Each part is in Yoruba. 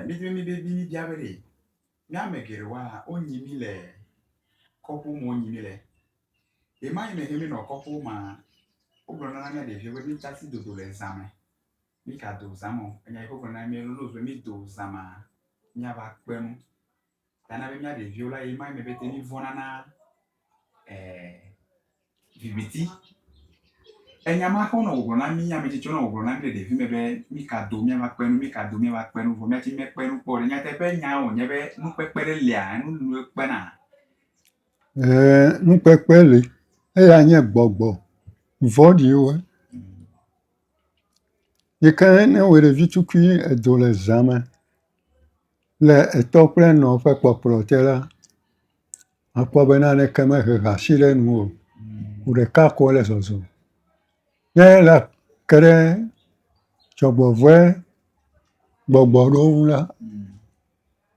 mi be diabere. Mi amegere wa onyi mi le kopu mo onyi mi le. E ma ime hemi no kopu ma ogro na mi de vie mi tasi dodo le examen. Mi ka do zamo. Enya ko na mi lo zo mi do zama. Mi aba penu. Tana be mi de vie la e ma ime be teni vona na vibiti. Enya ma ko no ogro na mi ya mi ti chono ogro na mi de vie me be mi ka do mi aba penu mi ka do mi aba penu vo mi ti me penu po nya te pe nya o nya be nu pepere lia nu pe na. Nu pepele e ya nye gbogbo vodi we ye kan ne were vitukui edo le examen le eto kple no ƒe kpɔkplɔ te la akpɔ be naneke mehe asi ɖe nu o. Ƒu ɖeka ko le zɔzɔm. Ne la ke ɖe dzɔgbevɔ̃e gbɔgbɔ ɖewo ŋu la,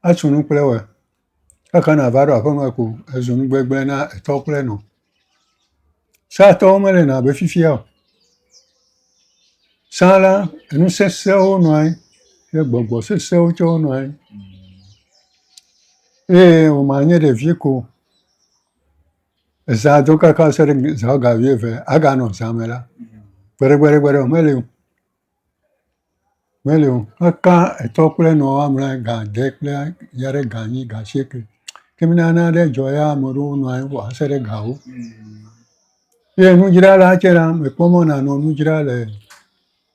atu nu kple wɔ. Kaka nava ɖo aƒeme ko ezu nugbegble na etɔ kple nɔ. Satɔwo mele na abe fifia o. Sã la enu sesẽwo nɔ anyi ye gbɔgbɔ sesẽwo tsɛ nɔ anyi. Eye wòma nye ɖevi ko ezã do kaka se ɖe zã ga wuieve aganɔ zã me la gbeɖegbeɖe o meli o. Meli o. Kaka etɔ kple nɔ woamlɔ ga ade kple ya ɖe ga nyi ga asieke. Ke mi nana ɖe dzɔ ya ame ɖewo nɔ anyi vɔ se ɖe gawo. Ye nudzrala tsɛ la mekpɔ mɔna nɔ nudzra le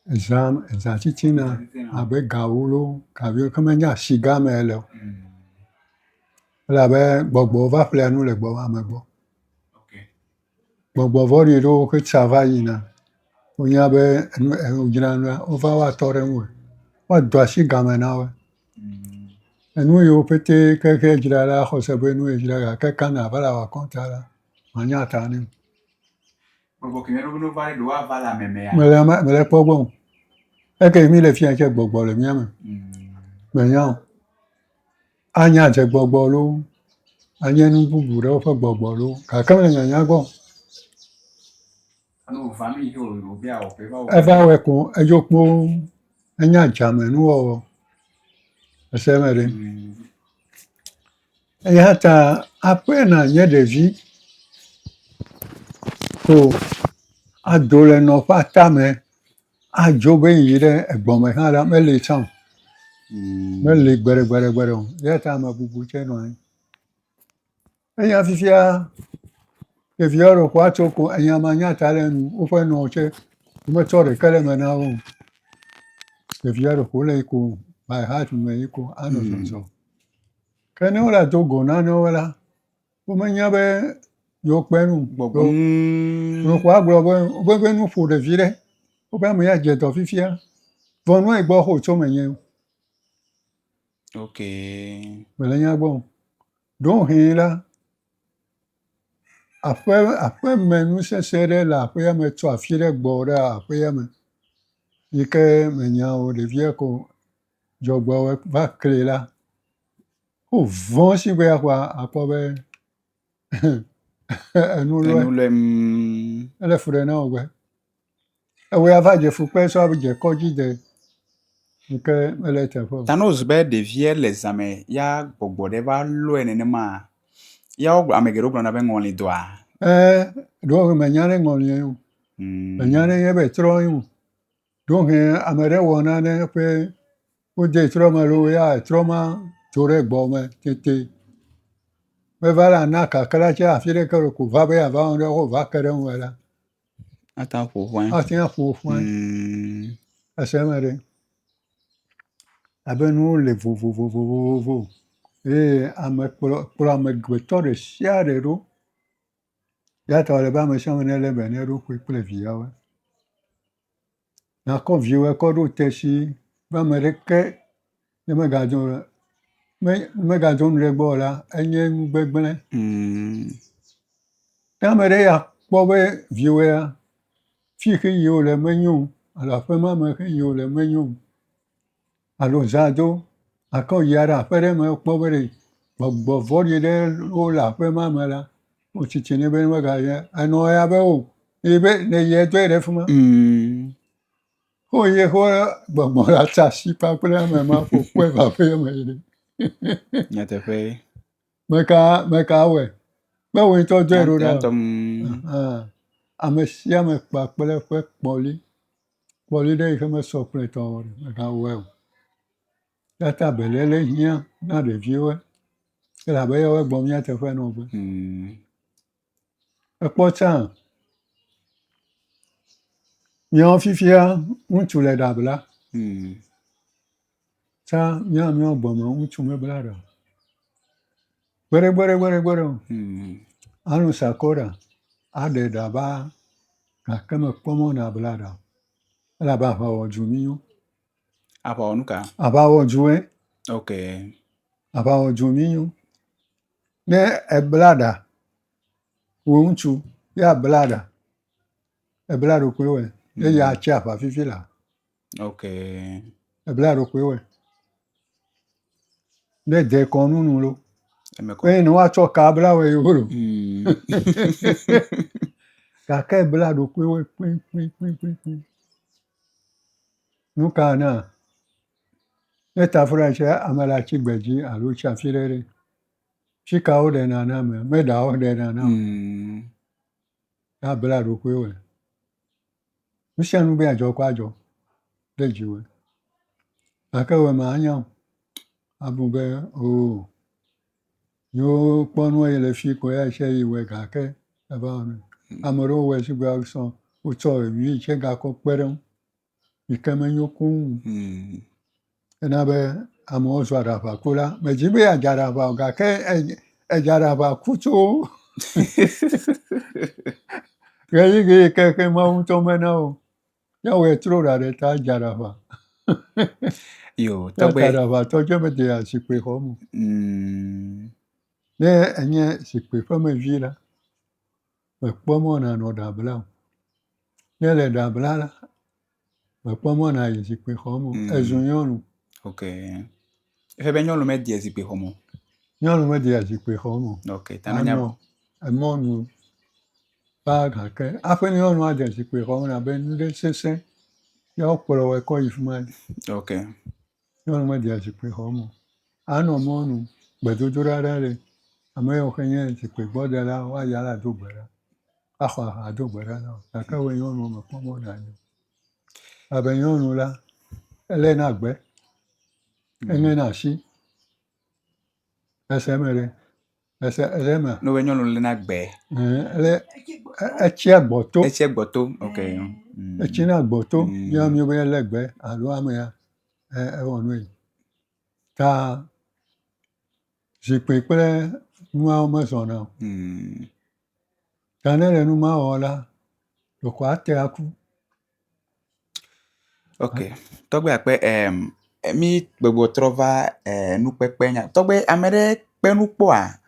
ezã titina abe gawo lo gaviwo ke menye asigã me ele o. Elabe gbɔgbɔwo va ƒlea nu le ame gbɔ. Gbɔgbɔ vɔ̃ɖi ɖewo ke tsa va yina. Wonya be wodzra nua wova woatɔ ɖe ŋue. Woado asi game na woe. Enu yiwo ƒete ke dzra la axɔ se be nu ye dzra gake kana va le wɔ akɔnta la manya ta nɛ o. Gbɔgbɔ ke mia no va ɖe ɖewo ava le ame mea. Mele kpɔ gbɔ o. Eke mi le fia tsɛ gbɔgbɔ le mia me. Menya o. Anye adzegbɔgbɔ lo, anye nu bubu ɖewo ƒe gbɔgbɔ lo gake mele nyanya gbɔ o. Eva wɔe ko edzo kpoo enye adzamenuwɔwɔ. Ese me ɖe. Eya ta aƒe nanye ɖevi ko ado le nɔ ƒe atame adzo be yi ɖe egbɔme hã la meli tsã o. Meli gbeɖegbeɖe o. Eya ta ame bubu tsɛ nɔ anyi. Enya fifia ɖeviawo ɖe ko atso ko enya manya ta ɖe nu woƒe nɔwo tsɛ wometsɔ ɖeke ɖe me na wo o. Ɖevia ɖe ko le yi ko by heart me yi ko anɔ zɔzɔm. Ke ne wole ado go nanewo la, womenya be yewo kpe nu o. Ɖewo ko agblɔ be wobe nu ƒo ɖevi ɖe. Wobe ame ya dze dɔ fifia vɔ nua yi gbɔ xo tso menye o. Mele nya gbɔ o. Ɖohĩ la aƒeme nusesẽ ɖe le aƒea me tso afi ɖe gbɔ ɖe aƒea me yi ke menya o ɖevia ko dzɔgbewɔ̃e va kli la, wovɔ sigbe kpoa akpɔ be enu lɔe. Ele fu ɖe na wo gbe. Ewoe ava dze fukpe sɔ dze kɔdzi de yi ke mele teƒe o. Ta ne wòzu be ɖevia le zã me ya gbɔgbɔ ɖe va lɔe nenema ya ame geɖewo gblɔna be ŋɔli dɔa. Ɖewo menya ɖe ŋɔlie o. Menya ɖe ye be trɔ o. Ɖohĩ ame ɖe wɔ nane ƒe wode trɔ me lo ya trɔ ma dzo ɖe gbɔ me tete. Meva la na kakla tsɛ afi ɖeke ɖe ko va be yeava wɔ ɖe wova ke ɖe ŋue la ate ƒo ƒãe. Ese me ɖe. Abe nuwo le vovovo eye ame kplɔ amegbetɔ ɖe sia ɖe ɖo. Ya ta wòle be ame sia ame nelé be ne eɖokui kple viawoe. Nakɔ viwɔe kɔ ɖo te si be ame ɖeke ne megado nu ɖe gbɔ o la enye nu gbegblẽ. Ne ame ɖe ya kpɔ be viwɔea fi ke yi wòle menyo o alo aƒe ma me ke yi wòle menyo o alo zã do gake wòyia ɖe aƒe ɖe me kpɔ be gbɔgbɔ vɔ̃ɖi ɖe wole aƒe ma me la, wo tsitsi nɛ be megayia enɔ ya be o yi be ne yi edoe ɖe fi ma. Oye, gbọ̀ngbọ̀n la ta sí pápẹ́lẹ́ àmọ́ máa fò pẹ́ bàbá yẹn mọ̀ yìí. Nyateƒe. Meka wẹ̀. Mewòe ŋutɔ do ɛɖo ɖa o. Ŋutɔ Ame sia ame kpakple ƒe kpɔli ɖe yi ke mesɔ kple tɔwo o, meka wɔe o. Eya ta beléle hiã na ɖeviwoe elabe yawoe gbɔ mía teƒe nɔƒe. Ekpɔ tsã míawo fifia ŋutsu le ɖa bla. Tsã míawo gbɔme ŋutsu mebla ɖa o. Gbeɖe o. Alũ sakora aɖe ɖa ba gake mekpɔ mɔ na bla ɖa o. Elabe aʋawɔdzu mi nyo. Aʋawɔ nu ka? Aʋawɔdzue. Ok. Aʋawɔdzu mi nyo. Ne ebla ɖa, wo ŋutsu ya bla ɖa, ebla ɖokui wɔe. Eye atsi aʋa fifi la. Ok. Ebla ɖokui wɔe. Ne dekɔnu nu lo. Eye ne woatsɔ ka bla wɔe yewo lo. Gake ebla ɖokui wɔe kpĩ. Nu ka na? Ne tafura tse ame le atsi gbe dzi alo tsi afi ɖe. Fika wo ɖena na ame, meɖa wo ɖena na ame. Ya bla ɖokui wɔe. Nu sia nu be adzɔ kɔ adzɔ ɖe dziwɔe. Gake wɔe me anya o. Abu be o yewo kpɔ nua yi le fi ko ya tse yi wɔe gake eva wɔ nɛ. Ame ɖewo wɔe sigbe wotsɔ wi tse gakɔ kpe ɖe ŋu yi ke menyo koŋ. Ena be amewo zɔ aɖaʋakula. Medzi be adze aɖaʋa o gake edze aɖaʋaku tso ɣeyiɣi yi ke Mawu ŋutɔ mena wo. Ya wɔe trɔ ɖa ɖe ta adze aɖaʋa. Yo, tɔgbe. Ya aɖaʋatɔ dze mede zikpui xɔ me. Ne enye zikpui ƒe mevi la, mekpɔ mɔ na nɔ ɖa bla o. Ne le ɖa bla la, mekpɔ mɔ na yi zikpui xɔ me. Ezu nyɔnu. Ok. Eƒe be nyɔnu media zikpui xɔ me. Nyɔnu media zikpui xɔ me. Ok. Anɔ emɔnu ba gake aƒe nyɔnu ade zikpui xɔ me abe nu ɖe sesẽ ya wokplɔ wɔe kɔ yi fi ma. Ok. Nyɔnu media zikpui xɔ me. Anɔ mɔnu gbedodoɖa ɖa le. Ame yiwo ke nye zikpui gbɔdela woayi ado gbe ɖa. Axɔ aha do gbe ɖa na wo. Gake woe nyɔnuwo mekpɔ mɔ na nɛ o. Abe nyɔnu la, elé na gbe. Eŋe na asi. Ese me ɖe. Ele me. Ne woe nyɔnu lé na gbe. Etsia gbɔto. Etsia gbɔto. Ok. Etsi na gbɔto. Míawo be elé gbe alo amea ewɔ nu yi. Ta zikpui kple nuawo mezɔna o. Ta ne le nu ma wɔ la, ɖeko ate aku. Ok. Tɔgbe akpe mi gbogbo trɔ va nukpekpe nya. Tɔgbe ame ɖe kpe nu kpɔa?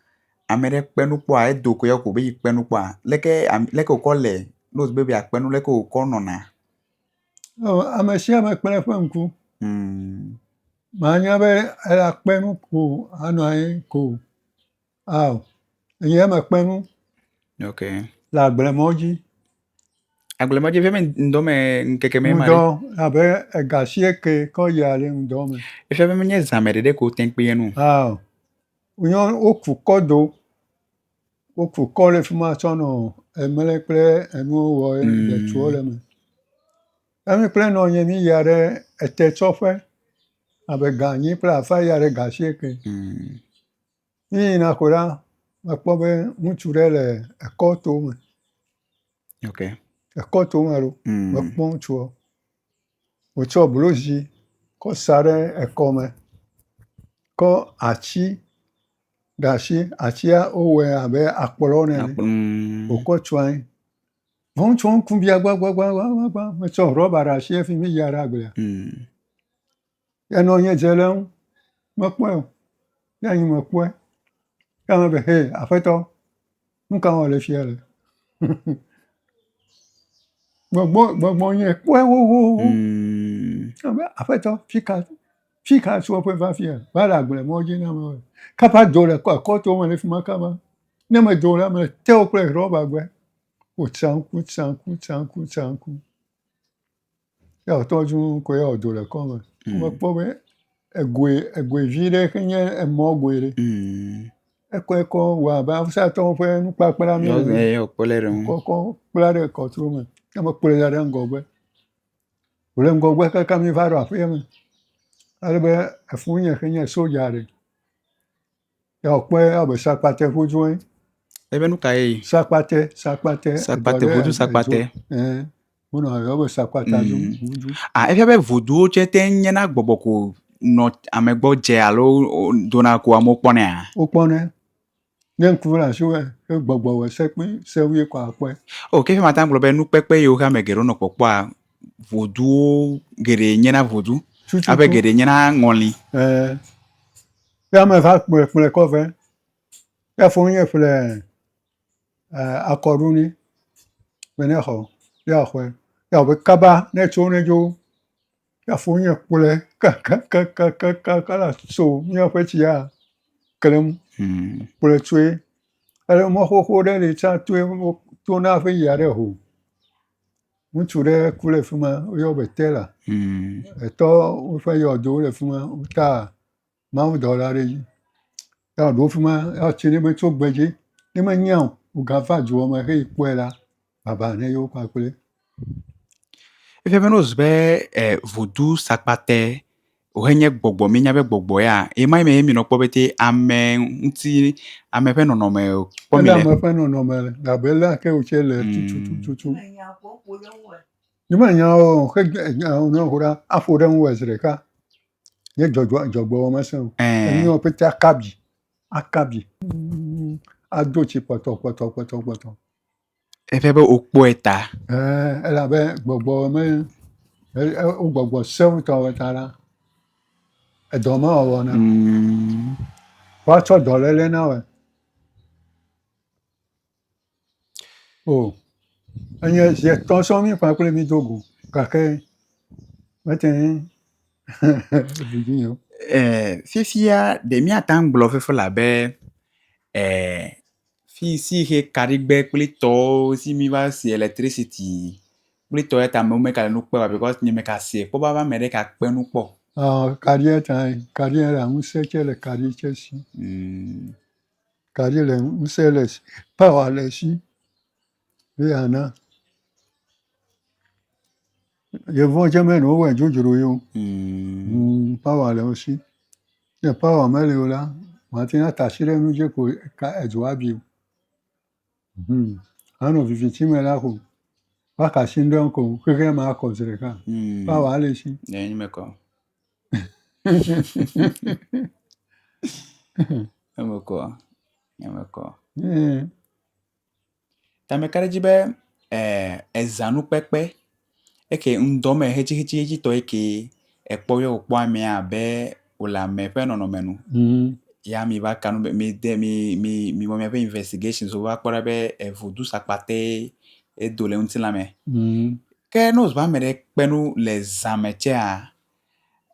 Ame ɖe kpe nu kpɔa edo ko ya ko be yi kpe nu kpɔa? Leke wokɔ le no be akpe nu leke wokɔ nɔna? Ame sia ame kple eƒe ŋku. Manya be ela kpe nu ko anɔ anyi ko. Ao. Enye eme kpe nu. Ok. Le agblemɔ dzi. Agblemɔ dzi me ŋdɔ me nkeke me ma. Ŋdɔ abe ega 10 kɔ yi ale ŋdɔ me. Eƒe be nye zãme ɖeɖe ko te kpe nu. Ao. Woku kɔ do. Woku kɔ le fi ma tsɔ nɔ emle kple enuwo wɔ detuwo le me. Emi kple nɔ nye mi ya ɖe etetsɔƒe abe ga 9 kple afã ya ɖe ga 10. Mi yina ko la, mekpɔ be ŋutsu ɖe le ekɔto me. Ok. Ekɔto me ɖo. Mekpɔ ŋutsua. Wotsɔ blozi kɔ sa ɖe ekɔme. Kɔ atsi ɖe asi. Atsia wowɔe abe akplɔ nene. Wokɔ tso anyi. Ŋutsua ŋku bia gbagba. Metsɔ rɔba ɖe asi hafi mi ya ɖe agblea. Enɔ nye dze le ŋu. Mekpɔe o. Ya nyi mekpɔe. Ya me be hɛ aƒetɔ. Nu ka wɔ le fia le? Gbɔgbɔ nye kpɔe wowo. Aƒetɔ fika tso ƒe va fia. Va le agblemɔ dzi na me. Kapa do le ekɔto me le fi ma kaba. Ne me do la me te wo kple rɔba gbe. Wo tsa ŋku. ya tɔdzu ko ya do le kɔme. Womekpɔ be egoe vi ɖe xe nye emɔ goe ɖe. Ekɔe kɔ wɔ abe awusatɔwo ƒe nukpakpla mi ene. Kpɔlɛ ɖe ŋu. Kɔkɔ kpla ɖe kɔtro me. Ne mekplɔe da ɖe ŋgɔgbe. Wòle ŋgɔgbe kaka mi va ɖo aƒea me. Ale be efu nye xe nye sodza ɖe. Ya wòkpɔe ya be sakpate ƒudzoe. Ebe nu ka ye? Sakpate. Vodu sakpate. Wonɔ yɔ be sakpata dzo. Efia be voduwo tse te nye na gbɔgbɔ ko nɔ ame gbɔ dze alo dona ko amewo kpɔnɛa? Wokpɔnɛ. Ne ŋku le asi wɔe, ke gbɔgbɔ wɔ sewui kɔ akpɔe. Ke fima ta gblɔ be nukpekpe yiwo ke ame geɖewo nɔ kpɔkpɔa, voduwo geɖe nye na vodu. Abe geɖe nye na ŋɔli. Ya me va kplɔe kɔ vɛ. Ya fo nye ƒle akɔɖu ni. Be ne xɔ. Ya xɔe. Ya wo be kaba ne tso ne dzo. Ya fo nye kplɔe kaka la so míaƒe tsia klem. Kplɔe tsoe. Ale mɔ xoxo ɖe li tsa tona hafi yia ɖe ho. Ŋutsu ɖe ku le fi ma woyɔ be Tela. Etɔ woƒe yɔdowo le fi ma wota mawudɔ la ɖe dzi. Ya wòɖo fi ma ya tsi ne be tso gbedzi. Ne menya o, wògava dzoa me heyi kpɔe la, baba ne yewo kpakple. Efia be ne wòzu be vodu sakpate wohe nye gbɔgbɔ minya be gbɔgbɔ ya, ema yi me mi nɔ kpɔ be te ame ŋuti ame ƒe nɔnɔme kpɔ mi le. Ame ƒe nɔnɔme le. Gabe la ke wòtse le tutututu. Ne menya o, xe ne ho ɖa aƒo ɖe ŋu wɔ zi ɖeka. Nye dzɔgbɔwɔ mesẽ o. Enyiwo pete akabi. Ado tsi kpɔtɔ. Efia be wokpɔe ta. Elabe gbɔgbɔ me wo gbɔgbɔ sewutɔ ta la. Edɔ me wɔwɔ na. Woatsɔ dɔléle na wɔe. Enye zi etɔ̃ sɔŋ mi kpakple mi do go. Gake mete vivi o. Fifia ɖe míata gblɔ fefe labe fi si he kaɖigbe kple tɔwo si mi va si electricity kple tɔ ya ta me meka le nu kpɔ because nye meka se kpɔ baba me ɖe ka kpe nu kpɔ. Kaɖia ta kaɖia la ŋusẽ tse le kaɖi tse si. Kaɖi le ŋusẽ le si. Power le si. Ye ana. Yevuwo tse meno wɔe dzodzro yo. Power le wo si. Ne power me le o la, mate ŋu ata asi ɖe nu dzi ko edzo abi o. Anɔ viviti me la ko waka asi ŋɖe ko xexe ma akɔ zi ɖeka. Power le si. Ta me ka ɖe dzi be ezãnukpekpe eke ŋdɔ me hetsi tɔ eke ekpɔ ye wòkpɔ amea abe wòle ame ƒe nɔnɔme nu. Ya mi va kanu mi wɔ miaƒe investigation so va kpɔ ɖa be vodu sakpate edo le ŋutilã me. Ke ne wòzu be ame ɖe kpe nu le zã me tsea,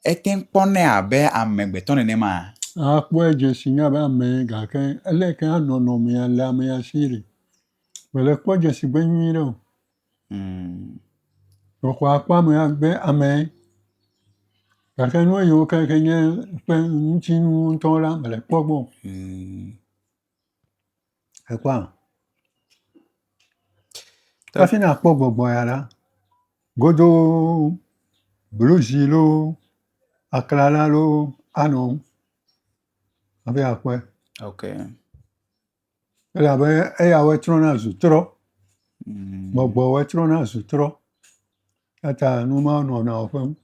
ete kpɔnɛ abe amegbetɔ nenema. Akpɔe dze si nye abe ame gake ele ke nɔnɔmea le amea si ɖe. Mele kpɔ dze si gbe nyui ɖe o. Xɔ akpɔ be ame. Gake nu yiwo ke nye ƒe ŋutinu ŋutɔ la mele kpɔ gbɔ. Ekpɔa. Hafi ne akpɔ gbɔgbɔ ya la, godo bluzi lo, aklala lo anɔ hafi akpɔe. Elabe eyawoe trɔna zu trɔ. Gbɔgbɔwoe trɔna zu trɔ. Ata nu ma nɔna wo ƒe